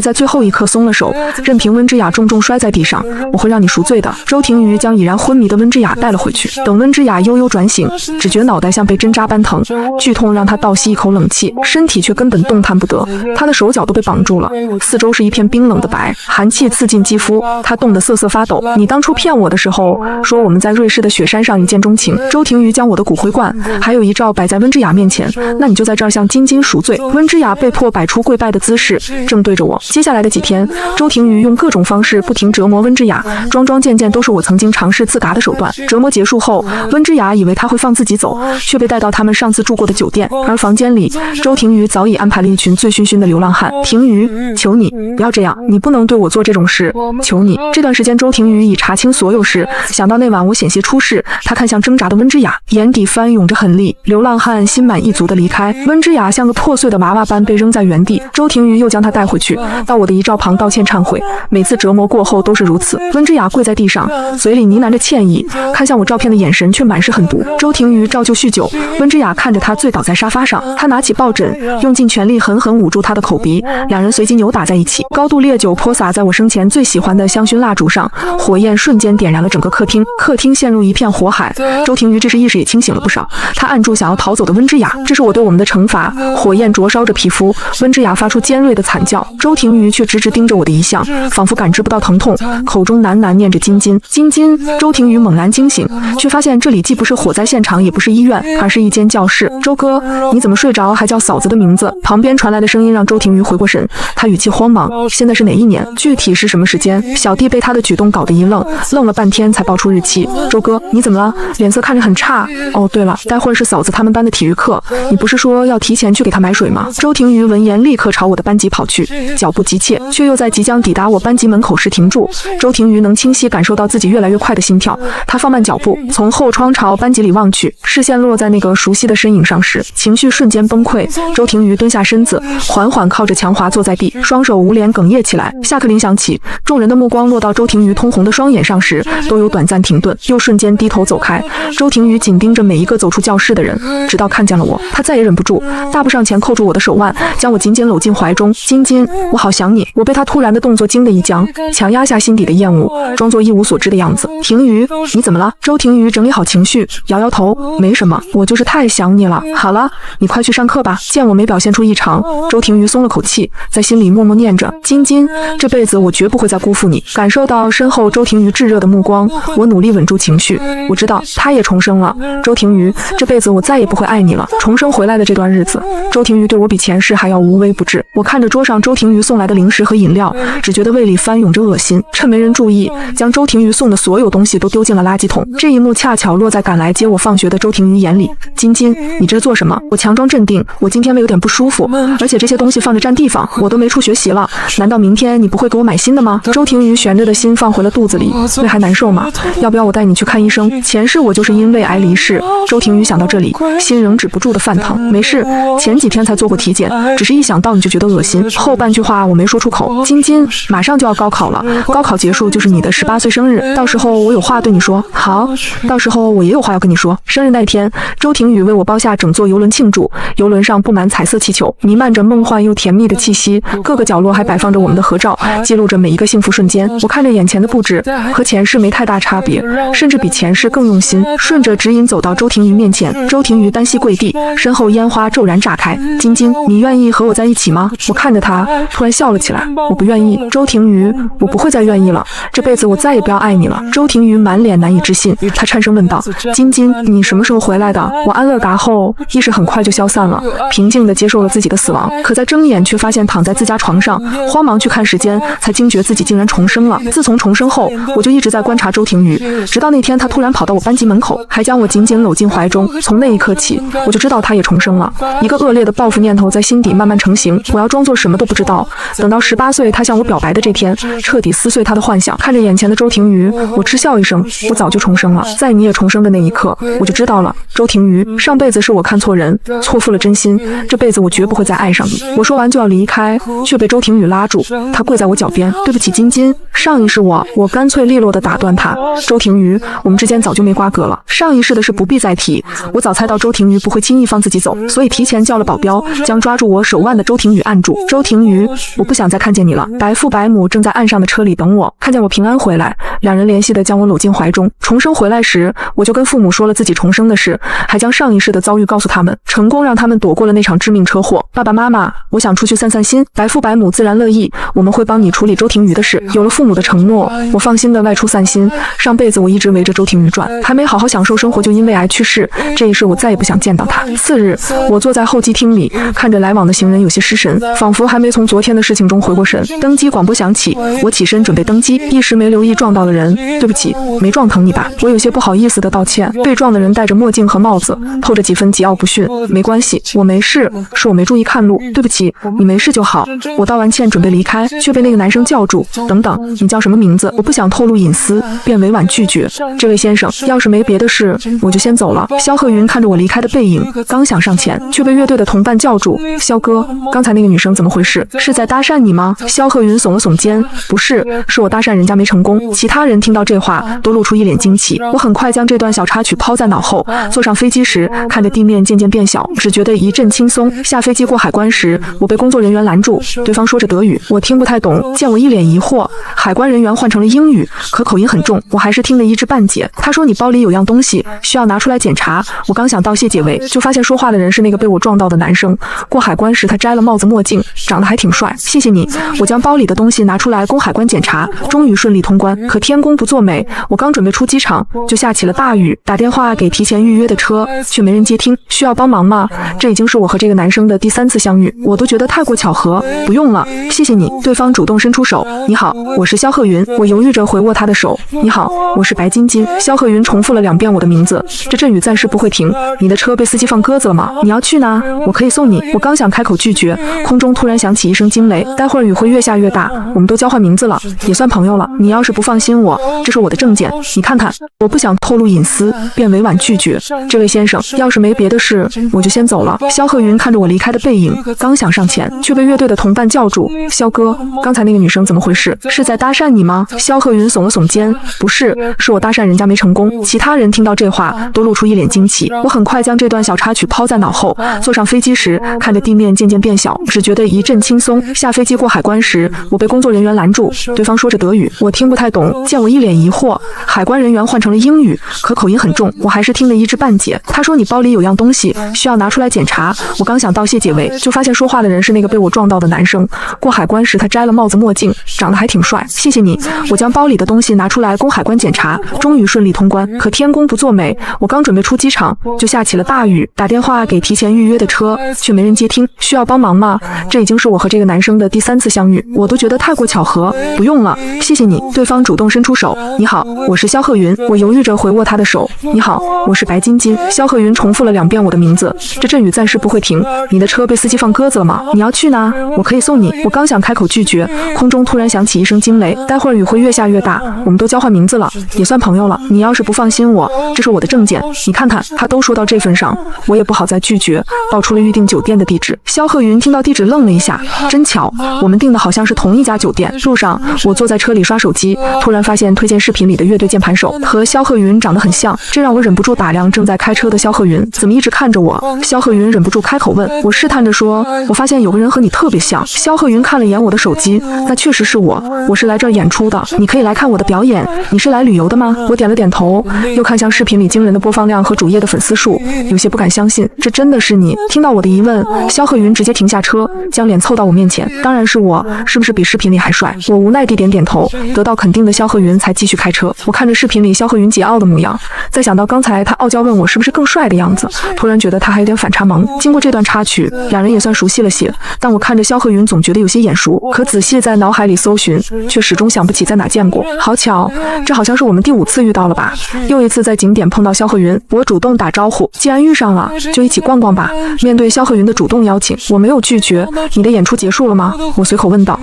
在最后一刻松了手，任凭温之雅重重摔在地上。我会让你赎罪的。周庭瑜将已然昏迷的温之雅带了回去，等温之雅悠悠转醒，只觉脑袋像被针扎般疼，剧痛让他倒吸一口冷气，身体却根本动弹不得。他的手脚都被绑住了，四周是一片冰冷的白，寒气刺进肌肤，他冻得瑟瑟发抖。你当初骗我的时候，说我们在瑞士的雪山上一见钟情。周庭瑜将我的骨灰罐，还有一照摆在温之雅面前，那你就在这儿向晶晶赎罪。温之雅被迫摆出跪拜的姿势，正对着我。接下来的几天，周庭瑜用各种方式不停折磨温之雅，桩桩件件都是我曾经尝试自嘎的手段。折磨结束后，温之雅以为他会放自己走，却被带到他们上次住过的酒店，而房间里，周庭瑜早已安排了一群醉醺醺的流浪汉。庭瑜，求你不要这样，你不能对我做这种事，求你。这段时间，周庭瑜已查清所有事，想到那晚我险些出事，他看向挣扎的温之雅，眼底翻涌着狠戾。流浪汉心满意足地离开，温之雅像个破碎的娃娃般被扔在原地。周庭瑜又将她带回去，到我的遗照旁道歉忏悔。每次折磨过后都是如此。温之雅跪在地上，嘴里呢喃着歉意，看向我照片的眼神却满是狠毒。周庭瑜照旧酗酒，温之雅看着他醉倒在沙发上，他拿起抱枕，用尽全力狠狠捂住他的口鼻，两人随即扭打在一起。高度烈酒泼洒在我生前最喜欢的香薰蜡烛上，火焰瞬间点燃了整个客厅，客厅陷入一片火海。周庭瑜这时意识也清醒了不少，他按住想要逃走的温之雅，这是我对我们的惩罚。火焰灼烧着皮肤，温之雅发出尖锐的惨叫，周庭瑜却直直盯着我的遗像，仿佛感知不到疼痛，口中喃喃念着晶晶晶晶。周庭瑜猛然惊醒，却发现这里既不是火灾现场，也不是医院，而是一间教室。周哥，你怎么睡着还叫嫂子的名字？旁边传来的声音让周庭瑜回过神，他语气慌忙，现在是哪一年？具体是什么时间？小弟被他的举动搞得一愣，愣了半天才报出日期。周哥，你怎么了？脸色看着很差。哦，对了，待会儿是嫂子他们班的体育课，你不是说要提前去给他买水吗？周庭瑜闻言立刻朝我的班级跑去，脚步急切，却又在即将抵达我班级门口时停住。周庭瑜能清晰感受到自己越来越快的心跳，他放慢脚步，从后窗朝班级里望去，视线落在那个熟悉的身影上时，情绪瞬间崩溃。周庭瑜蹲下身子，缓缓靠着墙滑坐在地，双手捂脸哽咽起来。下课铃响起，众人的目光落到周庭瑜通红的双眼上时，都有短暂停顿，又瞬间低头走开。周庭瑜紧盯着每一个走出教室的人，直到看见了我，他再也忍不住，大步上前扣住我的手腕，将我紧紧搂进怀中。晶晶，我好想你。我被他突然的动作惊得一僵，强压下心底的厌恶，装作一无所知的样子。庭瑜，你怎么了？周庭瑜整理好情绪，摇摇头，没什么，我就是太想你了。好了，你快去上课吧。见我没表现出异常，周庭瑜松了口气，在心里默默念着：晶晶，这辈子我绝不会再辜负你。感受到身后周庭瑜炙热的目光，我努力稳住情绪。我知道他也重生了。周庭瑜，这辈子我再也不会爱你了。重生回来的这段日子，周庭瑜对我比前世还要无微不至。我看着桌上周庭瑜送来的零食和饮料，只觉得胃里翻涌着恶心。趁没人注意，将周庭瑜送的所有东西都丢进了垃圾桶。这一幕恰巧落在赶来接我放学的周庭瑜眼里。晶晶，你这是做什么？我强装镇定，我今天胃有点不舒服，而且这些东西放着占地方，我都没处学习了。难道明天你不会给我买新的吗？周庭瑜悬着的心放回了肚子里，胃还难受吗？要不要我带你去看医生？前世我就是因胃癌离世。周庭瑜想到这里，心仍止不住的泛疼。没事，前几几天才做过体检，只是一想到你就觉得恶心。后半句话我没说出口。晶晶，马上就要高考了，高考结束就是你的18岁生日，到时候我有话对你说。好，到时候我也有话要跟你说。生日那天，周庭宇为我包下整座游轮庆祝，游轮上布满彩色气球，弥漫着梦幻又甜蜜的气息，各个角落还摆放着我们的合照，记录着每一个幸福瞬间。我看着眼前的布置，和前世没太大差别，甚至比前世更用心。顺着指引走到周庭宇面前，周庭宇单膝跪地，身后烟花骤然炸开。晶晶，你愿意和我在一起吗？我看着他，突然笑了起来。我不愿意，周庭宇，我不会再愿意了，这辈子我再也不要爱你了。周庭宇满脸难以置信，他颤声问道：晶晶，你什么时候回来的？我安乐嘎后，意识很快就消散了，平静地接受了自己的死亡。可在睁眼却发现躺在自家床上，慌忙去看时间，才惊觉自己竟然重生了。自从重生后，我就一直在观察周庭宇，直到那天他突然跑到我班级门口，还将我紧紧搂进怀中。从那一刻起，我就知道他也重生了。一个恶劣的报复念头在心底慢慢成型，我要装作什么都不知道。等到18岁他向我表白的这天，彻底撕碎他的幻想。看着眼前的周庭宇，我嗤笑一声，我早就重生了。在你也重生的那一刻，我就知道了，周庭宇，上辈子是我看错人，错付了真心，这辈子我绝不会再爱上你。我说完就要离开，却被周庭宇拉住，他跪在我脚边。对不起晶晶，上一世我干脆利落地打断他。周庭宇，我们之间早就没瓜葛了，上一世的事不必再提。我早猜到周庭宇不会轻易放自己走，所以提前叫了保镖，将抓住我手腕的周庭宇按住。周庭宇，我不想再看见你了。白父白母正在岸上的车里等我，看见我平安回来，两人联系地将我搂进怀中。重生回来时，我就跟父母说了自己重生的事，还将上一世的遭遇告诉他们，成功让他们躲过了那场致命车祸。爸爸妈妈，我想出去散散心。白父白母自然乐意，我们会帮你处理周庭宇的事。有了父母的承诺，我放心地外出散心。上辈子我一直围着周庭宇转，还没好好享受生活就因为癌去世，这一世我再也不想见到他。次日，我坐在候机厅里，看着来往的行人有些失神，仿佛还没从昨天的事情中回过神。登机广播响起，我起身准备登机，一时没留意撞到了人，对不起，没撞疼你吧？我有些不好意思地道歉。被撞的人戴着墨镜和帽子，透着几分桀骜不驯。没关系，我没事，是我没注意看路，对不起，你没事就好。我道完歉准备离开，却被那个男生叫住。等等，你叫什么名字？我不想透露隐私，便委婉拒绝。这位先生，要是没别的事，我就先走了。肖鹤云看着我离开的背影，刚想上前，却被乐队的同伴叫住。肖哥，刚才那个女生怎么回事？是在搭讪你吗？肖鹤云耸了耸肩，不是，是我搭讪人家没成功。其他人听到这话，都露出一脸惊奇。我很快将这段小插曲抛在脑后。坐上飞机时，看着地面渐渐变小，只觉得一阵轻松。下飞机过海关时，我被工作人员拦住，对方说着德语，我听不太懂。见我一脸疑惑，海关人员换成了英语，可口音很重，我还是听得一知半解。他说你包里有样东西，需要拿出来检查。我刚想道谢解围，就发现说话的人是那个被我撞到的男生。过海关时他摘了帽子墨镜，长得还挺帅。谢谢你，我将包里的东西拿出来供海关检查，终于顺利通关。可天公不作美，我刚准备出机场，就下起了大雨。打电话给提前预约的车，却没人接听。需要帮忙吗？这已经是我和这个男生的第3次相遇，我都觉得太过巧合。不用了，谢谢你。对方主动伸出手。你好，我是肖鹤云。我犹豫着回握他的手。你好，我是白晶晶。肖鹤云重复了2遍我的名字。这阵雨暂时不会停。你的车被司机放鸽子了吗？你要去哪？我可以送你。我刚想开口拒绝，空中突然响起一声惊雷。待会儿雨会越下越大，我们都交换名字了，也算朋友了。你要是不放心我，这是我的证件，你看看。我不想透露隐私，便委婉拒绝。这位先生，要是没别的事，我就先走了。肖鹤云看着我离开的背影，刚想上前，却被乐队的同伴叫住。肖哥，刚才那个女生怎么回事？是在搭讪你吗？肖鹤云耸了耸肩，不是，是我搭讪人家没成功。其他人听到这话，都露出一脸惊奇。我很快将这段小插曲抛在脑后。坐上飞机时，看着地面渐渐变小，只觉得一阵轻松。下飞机过海关时，我被工作人员拦住，对方说着德语，我听不太懂。见我一脸疑惑，海关人员换成了英语，可口音很重，我还是听得一知半解。他说你包里有样东西，需要拿出来检查。我刚想道谢解围，就发现说话的人是那个被我撞到的男生。过海关时他摘了帽子墨镜，长得还挺帅。谢谢你，我将包里的东西拿出来供海关检查，终于顺利通关。可天公不作美，我刚准备出机场，就下起了大雨。打电话给提前预约的车，却没人接听。需要帮忙吗？这已经是我和这个男生的第3次相遇，我都觉得太过巧合。不用了，谢谢你。对方主动伸伸出手，你好，我是肖鹤云。我犹豫着回握他的手，你好，我是白晶晶。肖鹤云重复了2遍我的名字。这阵雨暂时不会停。你的车被司机放鸽子了吗？你要去哪？我可以送你。我刚想开口拒绝，空中突然响起一声惊雷，待会儿雨会越下越大。我们都交换名字了，也算朋友了。你要是不放心我，这是我的证件，你看看。他都说到这份上，我也不好再拒绝，报出了预定酒店的地址。肖鹤云听到地址愣了一下，真巧，我们订的好像是同一家酒店。路上，我坐在车里刷手机，突然发现推荐视频里的乐队键盘手和肖鹤云长得很像，这让我忍不住打量正在开车的肖鹤云，怎么一直看着我？肖鹤云忍不住开口问，我试探着说，我发现有个人和你特别像。肖鹤云看了一眼我的手机，那确实是我，我是来这儿演出的，你可以来看我的表演。你是来旅游的吗？我点了点头，又看向视频里惊人的播放量和主页的粉丝数，有些不敢相信，这真的是你？听到我的疑问，肖鹤云直接停下车，将脸凑到我面前，当然是我，是不是比视频里还帅？我无奈地点点头，得到肯定的肖鹤云才继续开车。我看着视频里肖鹤云桀骜的模样，再想到刚才他傲娇问我是不是更帅的样子，突然觉得他还有点反差萌。经过这段插曲，两人也算熟悉了些，但我看着肖鹤云总觉得有些眼熟，可仔细在脑海里搜寻，却始终想不起在哪见过。好巧，这好像是我们第5次遇到了吧？又一次在景点碰到肖鹤云，我主动打招呼，既然遇上了，就一起逛逛吧。面对肖鹤云的主动邀请，我没有拒绝。你的演出结束了吗？我随口问道。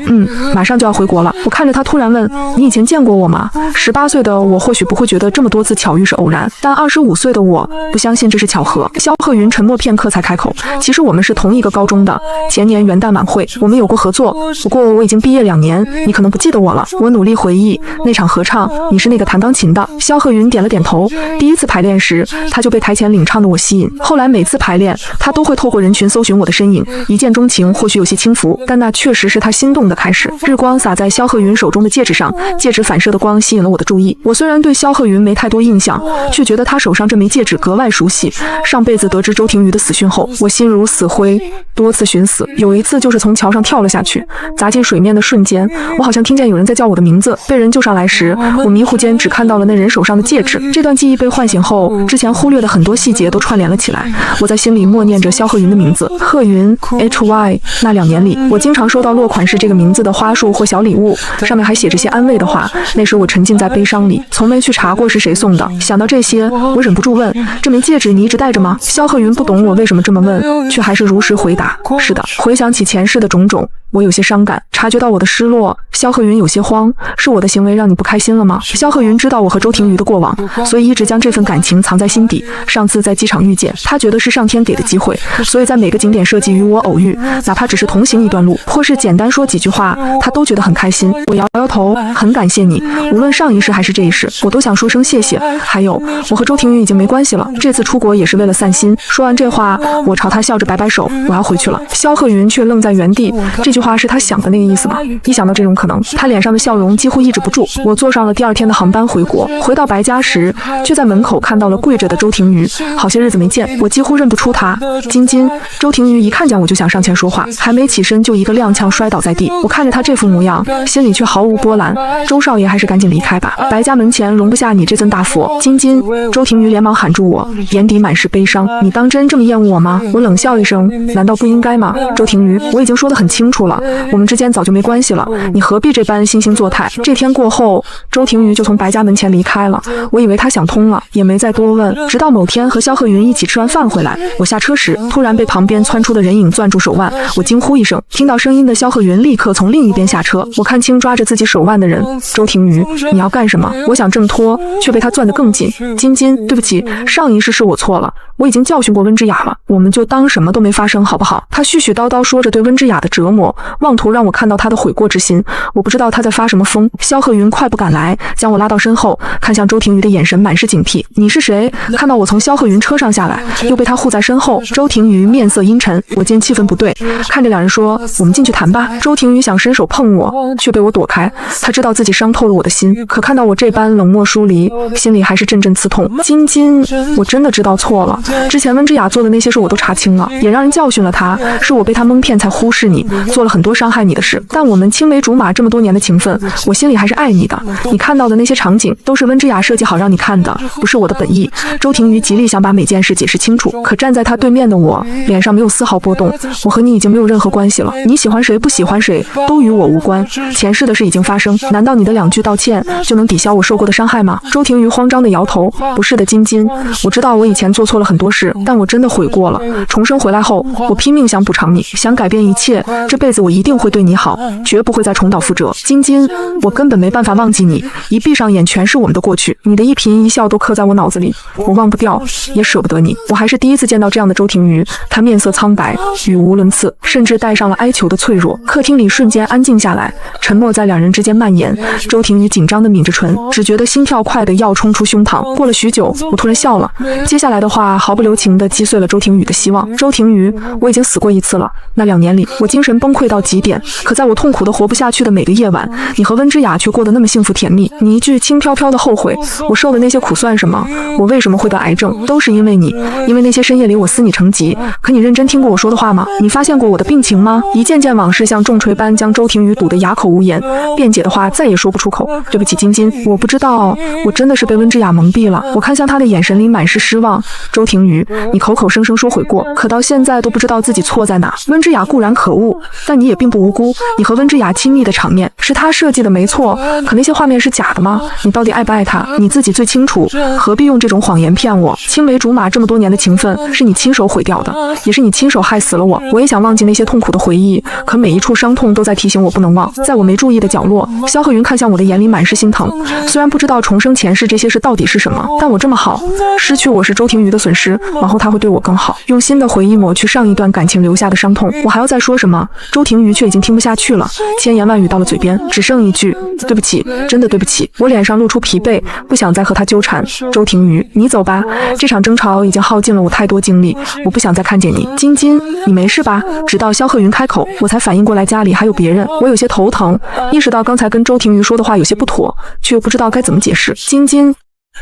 马上就要回国了。我看着他突然问，你以前见过我吗？18岁的我或许不会觉得这么多次巧遇是偶然，但25岁的我不相信这是巧合。肖鹤云沉默片刻才开口，其实我们是同一个高中的，前年元旦晚会我们有过合作，不过我已经毕业2年，你可能不记得我了。我努力回忆那场合唱，你是那个弹钢琴的。肖鹤云点了点头。第1次排练时，他就被台前领唱的我吸引，后来每次排练，他都会透过人群搜寻我的身影，一见钟情或许有些轻浮，但那确实是他心动的开始。日光洒在肖鹤云手中的戒指上，戒指反射的光吸引了我的注意。我虽然对肖鹤云没太多印象，却觉得他手上这枚戒指格外熟悉。上辈子得知周庭瑜的死讯后，我心如死灰，多次寻死。有一次就是从桥上跳了下去，砸进水面的瞬间，我好像听见有人在叫我的名字。被人救上来时，我迷糊间只看到了那人手上的戒指。这段记忆被唤醒后，之前忽略的很多细节都串联了起来。我在心里默念着肖鹤云的名字，鹤云 HY。那2年里，我经常收到落款是这个名字的花束或小礼物，上面还写着些安慰的话。那时我沉浸在悲伤里，从没去查过是谁送的。想到这些，我忍不住问，这枚戒指你一直戴着吗？肖鹤云不懂我为什么这么问，却还是如实回答，是的。回想起前世的种种，我有些伤感，察觉到我的失落。肖鹤云有些慌，是我的行为让你不开心了吗？肖鹤云知道我和周庭瑜的过往，所以一直将这份感情藏在心底。上次在机场遇见他，觉得是上天给的机会，所以在每个景点设计与我偶遇，哪怕只是同行一段路，或是简单说几句话，他都觉得很开心。我摇摇头，很感谢你，无论上一世还是这一世，我都想说声谢谢。还有，我和周庭瑜已经没关系了，这次出国也是为了散心。说完这话，我朝他笑着摆摆手，我要回去了。肖鹤云却愣在原地，这句话是他想的那个意思吗？一想到这种可能，他脸上的笑容几乎抑制不住。我坐上了第2天的航班回国，回到白家时，却在门口看到了跪着的周庭瑜。好些日子没见，我几乎认不出他。晶晶，周庭瑜一看见我就想上前说话，还没起身就一个踉跄摔倒在地。我看着他这副模样，心里却毫无波澜。周少爷还是赶紧离开吧，白家门前容不下你这尊大佛。晶晶，周庭瑜连忙喊住我，眼底满是悲伤。你当真这么厌恶我吗？我冷笑一声，难道不应该吗？周庭瑜，我已经说得很清楚了，我们之间早就没关系了，你何必这般惺惺作态？这天过后，周庭瑜就从白家门前离开了。我以为他想通了，也没再多问。直到某天和肖鹤云一起吃完饭回来，我下车时，突然被旁边窜出的人影攥住手腕，我惊呼一声，听到声音的肖鹤云立刻从另一边下车。我看清抓着自己手腕的人，周庭瑜，你要干什么？我想挣脱，却被他攥得更紧。晶晶，对不起，上一世是我错了，我已经教训过温之雅了，我们就当什么都没发生好不好？他絮絮叨叨说着对温之雅的折磨，妄图让我看到他的悔过之心。我不知道他在发什么疯。肖鹤云快步赶来，将我拉到身后，看向周庭瑜的眼神满是警惕。你是谁？看到我从肖鹤云车上下来，又被他护在身后。周庭瑜面色阴沉，我见气氛不对，看着两人说，我们进去谈吧。周庭瑜想伸手碰我，却被我躲开。他知道自己伤透了我的心，可看到我这般冷漠疏离，心里还是阵阵刺痛。晶晶，我真的知道错了，之前温之雅做的那些事我都查清了，也让人教训了他，是我被他蒙骗才忽视你，做了很多伤害你的事，但我们青梅竹马这么多年的情分，我心里还是爱你的。你看到的那些场景都是温之雅设计好让你看的，不是我的本意。周庭瑜极力想把每件事解释清楚，可站在他对面的我，脸上没有丝毫波动。我和你已经没有任何关系了，你喜欢谁不喜欢谁都与我无关，前世的事已经发生，难道你的2句道歉就能抵消我受过的伤害吗？周庭瑜慌张地摇头，不是的，金金，我知道我以前做错了很多事，但我真的悔过了。重生回来后，我拼命想补偿你，想改变一切，这辈子我一定会对你好，绝不会再重蹈覆辙。金金，我根本没办法忘记你，一闭上眼全是我们的过去，你的一颦一笑都刻在我脑子里，我忘不掉，也舍不得你。我还是第一次见到这样的周庭瑜，他面色苍白，语无伦次，甚至带上了哀求的脆弱。客厅里瞬间安静下来，沉默在2人之间蔓延。周庭瑜紧张地抿着唇，只觉得心跳快得要冲出胸膛。过了许久，我突然笑了，接下来的话毫不留情地击碎了周庭瑜的希望。周庭瑜，我已经死过1次了，那2年里，我精神崩溃到极点，可在我痛苦的活不下去的每个夜晚，你和温之雅却过得那么幸福甜蜜。你一句轻飘飘的后悔，我受的那些苦算什么？我为什么会得癌症，都是因为你，因为那些深夜里我思你成疾。可你认真听过我说的话吗？你发现过我的病情吗？一件件往事像重锤般将周庭瑜堵得哑口无言，辩解的话再也说不出口。对不起，金金，我不知道，我真的是被温之雅蒙蔽了。我看向他的眼神里满是失望。周庭瑜，你口口声声说悔过，可到现在都不知道自己错在哪。温之雅固然可恶，但你也并不无辜。你和温之雅亲密的场面是他设计的没错，可那些画面是假的吗？你到底爱不爱他？你自己最清楚，何必用这种谎言骗我？青梅竹马这么多年的情分，是你亲手毁掉的，也是你亲手害死了我。我也想忘记那些痛苦的回忆，可每一处伤痛都在提醒我不能忘。在我没注意的角落，萧鹤云看向我的眼里满是心疼。虽然不知道重生前世这些事到底是什么，但我这么好，失去我是周庭瑜的损失，往后他会对我更好。用新的回忆抹去上一段感情留下的伤痛。我还要再说什么？周庭瑜却已经听不下去了，千言万语到了嘴边，只剩一句对不起，真的对不起。我脸上露出疲惫，不想再和他纠缠。周庭瑜，你走吧，这场争吵已经耗尽了我太多精力，我不想再看见你。金金，你没事吧？直到萧鹤云开口，我才反应过来家里还有别人，我有些头疼，意识到刚才跟周庭瑜说的话有些不妥，却又不知道该怎么解释。金金，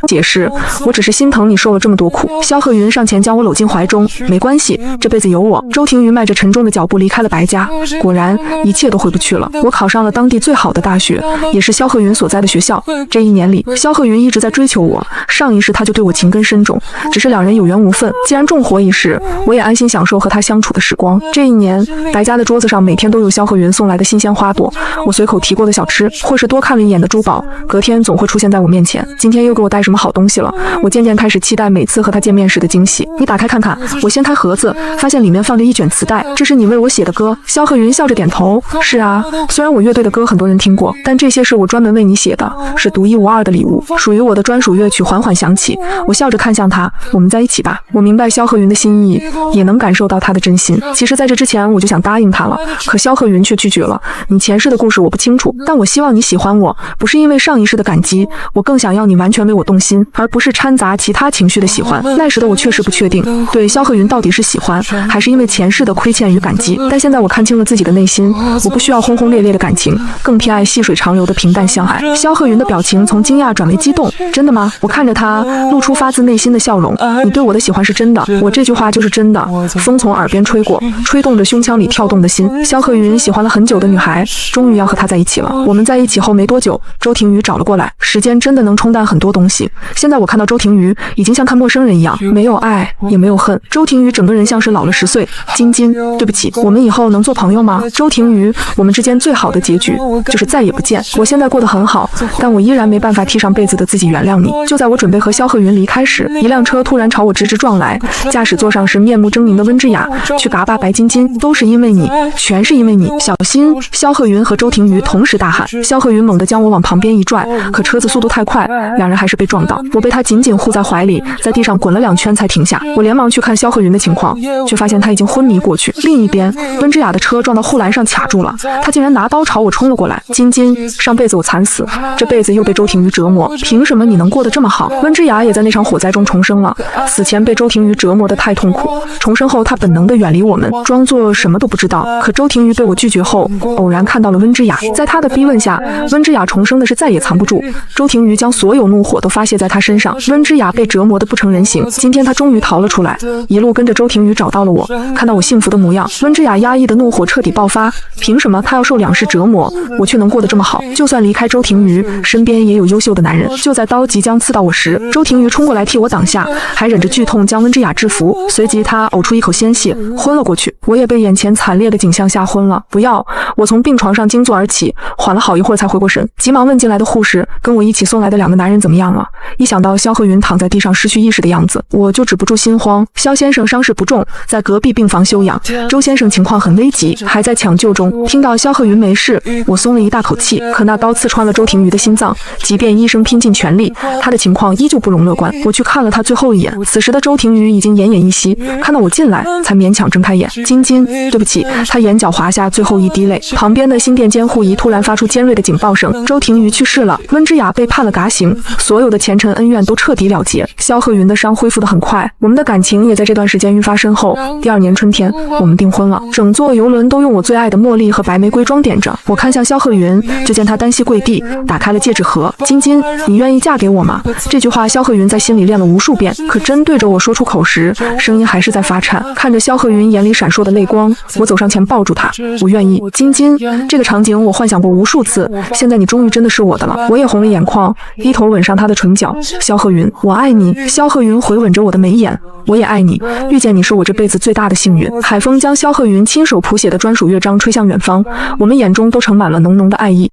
解释，我只是心疼你受了这么多苦。萧鹤云上前将我搂进怀中，没关系，这辈子有我。周庭瑜迈着沉重的脚步离开了白家，果然一切都回不去了。我考上了当地最好的大学，也是萧鹤云所在的学校。这1年里，萧鹤云一直在追求我，上一世他就对我情根深重，只是2人有缘无分。既然重活一世，我也安心享受和他相处的时光。这1年，白家的桌子上每天都有萧鹤云送来的新鲜花朵，我随口提过的小吃，或是多看了一眼的珠宝，隔天总会出现在我面前。今天又给我带什么好东西了？我渐渐开始期待每次和他见面时的惊喜。你打开看看。我掀开盒子，发现里面放着一卷磁带，这是你为我写的歌。萧鹤云笑着点头，是啊，虽然我乐队的歌很多人听过，但这些是我专门为你写的，是独一无二的礼物，属于我的专属乐曲缓缓响起。我笑着看向他，我们在一起吧。我明白萧鹤云的心意，也能感受到他的真心。其实在这之前我就想答应他了，可萧鹤云却拒绝了。你前世的故事我不清楚，但我希望你喜欢我，不是因为上一世的感激，我更想要你完全为我动心，而不是掺杂其他情绪的喜欢。那时的我确实不确定，对萧鹤云到底是喜欢，还是因为前世的亏欠与感激。但现在我看清了自己的内心，我不需要轰轰烈烈的感情，更偏爱细水长流的平淡相爱。萧鹤云的表情从惊讶转为激动。真的吗？我看着他，露出发自内心的笑容。你对我的喜欢是真的，我这句话就是真的。风从耳边吹过，吹动着胸腔里跳动的心。萧鹤云喜欢了很久的女孩，终于要和他在一起了。我们在一起后没多久，周庭瑜找了过来。时间真的能冲淡很多东西。现在我看到周庭瑜，已经像看陌生人一样，没有爱，也没有恨。周庭瑜整个人像是老了10岁。金金，对不起，我们以后能做朋友吗？周庭瑜，我们之间最好的结局就是再也不见。我现在过得很好，但我依然没办法替上辈子的自己原谅你。就在我准备和萧鹤云离开时，一辆车突然朝我直直撞来，驾驶座上是面目狰狞的温之雅。去嘎巴白金金，都是因为你，全是因为你，小心！萧鹤云和周庭瑜同时大喊。萧鹤云猛地将我往旁边一拽，可车子速度太快，两人还是被撞到。我被他紧紧护在怀里，在地上滚了2圈才停下。我连忙去看萧鹤云的情况，却发现他已经昏迷过去。另一边，温之雅的车撞到护栏上卡住了，他竟然拿刀朝我冲了过来。金金，上辈子我惨死，这辈子又被周庭瑜折磨，凭什么你能过得这么好？温之雅也在那场火灾中重生了，死前被周庭瑜折磨得太痛苦，重生后他本能地远离我们，装作什么都不知道。可周庭瑜被我拒绝后，偶然看到了温之雅，在他的逼问下，温之雅重生的是再也藏不住。周庭瑜将所有怒火都发发泄在他身上。温之雅被折磨得不成人形，今天她终于逃了出来，一路跟着周庭瑜找到了我。看到我幸福的模样，温之雅压抑的怒火彻底爆发。凭什么她要受两世折磨，我却能过得这么好？就算离开周庭瑜，身边也有优秀的男人。就在刀即将刺到我时，周庭瑜冲过来替我挡下，还忍着剧痛将温之雅制服。随即他呕出一口鲜血，昏了过去。我也被眼前惨烈的景象吓昏了。不要！我从病床上惊坐而起，缓了好一会儿才回过神，急忙问进来的护士，跟我一起送来的2个男人怎么样了？一想到肖鹤云躺在地上失去意识的样子，我就止不住心慌。肖先生伤势不重，在隔壁病房休养，周先生情况很危急，还在抢救中。听到肖鹤云没事，我松了一大口气。可那刀刺穿了周庭瑜的心脏，即便医生拼尽全力，他的情况依旧不容乐观。我去看了他最后一眼，此时的周庭瑜已经奄奄一息，看到我进来才勉强睁开眼。晶晶，对不起。他眼角滑下最后一滴泪。旁边的心电监护仪突然发出尖锐的警报声，周庭瑜去世了，温之雅被判了嘎刑，所有的前尘恩怨都彻底了结。肖鹤云的伤恢复得很快，我们的感情也在这段时间愈发深厚。第2年春天，我们订婚了，整座游轮都用我最爱的茉莉和白玫瑰装点着。我看向肖鹤云，就见他单膝跪地，打开了戒指盒。晶晶，你愿意嫁给我吗？这句话肖鹤云在心里练了无数遍，可真对着我说出口时，声音还是在发颤。看着肖鹤云眼里闪烁的泪光，我走上前抱住他，我愿意。晶晶，这个场景我幻想过无数次，现在你终于真的是我的了。我也红了眼眶，低头吻上他的唇角。肖鹤云，我爱你。肖鹤云回吻着我的眉眼，我也爱你，遇见你是我这辈子最大的幸运。海风将肖鹤云亲手谱写的专属乐章吹向远方，我们眼中都盛满了浓浓的爱意。